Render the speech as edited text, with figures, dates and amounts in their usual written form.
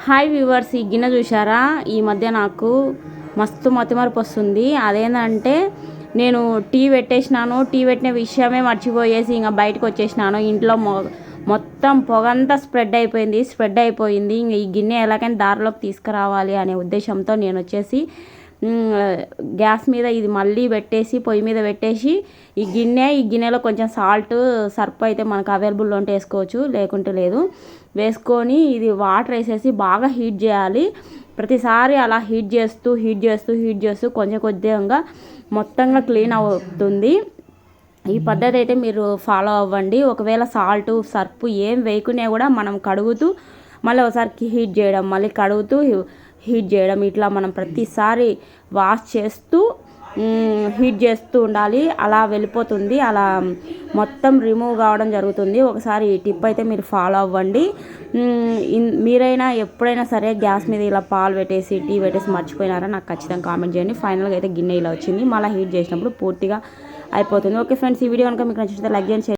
Hi viewers, ఈ గిన్నె చూసారా? ఈ మధ్య నాకు మస్తు మతిమరుపు వస్తుంది. అదేంటంటే నేను టీ పెట్టేసినాను. టీ పెట్టిన విషయమే మర్చిపోయేసి ఇంకా బయటకు వచ్చేసినాను. ఇంట్లో మొత్తం పొగంతా స్ప్రెడ్ అయిపోయింది. ఇంక ఈ గిన్నె ఎలాగైనా దారిలోకి తీసుకురావాలి అనే ఉద్దేశంతో నేను వచ్చేసి గ్యాస్ మీద ఇది మళ్ళీ పెట్టేసి పొయ్యి మీద పెట్టేసి ఈ గిన్నెలో కొంచెం సాల్ట్ సర్ఫ్ అయితే మనకు అవైలబుల్లో ఉంటే వేసుకోవచ్చు, లేకుంటే లేదు. వేసుకొని ఇది వాటర్ వేసేసి బాగా హీట్ చేయాలి. ప్రతిసారి అలా హీట్ చేస్తూ కొంచెం కొద్దిగా మొత్తంగా క్లీన్ అవుతుంది. ఈ పద్ధతి అయితే మీరు ఫాలో అవ్వండి. ఒకవేళ సాల్ట్ సర్ఫ్ ఏం వేయకునే కూడా మనం కడుగుతూ మళ్ళీ ఒకసారి హీట్ చేయడం, మళ్ళీ కడుగుతూ హీట్ చేయడం, ఇట్లా మనం ప్రతిసారి వాష్ చేస్తూ హీట్ చేస్తూ ఉండాలి. అలా వెళ్ళిపోతుంది, అలా మొత్తం రిమూవ్ కావడం జరుగుతుంది. ఒకసారి ఈ టిప్ అయితే మీరు ఫాలో అవ్వండి. మీరైనా ఎప్పుడైనా సరే గ్యాస్ మీద ఇలా పాలు పెట్టేసి టీ పెట్టేసి మర్చిపోయినారా నాకు ఖచ్చితంగా కామెంట్ చేయండి. ఫైనల్గా అయితే గిన్నె ఇలా వచ్చింది. మళ్ళీ హీట్ చేసినప్పుడు పూర్తిగా అయిపోతుంది. ఓకే ఫ్రెండ్స్, ఈ వీడియో కనుక మీకు నచ్చితే లైక్ చేయండి.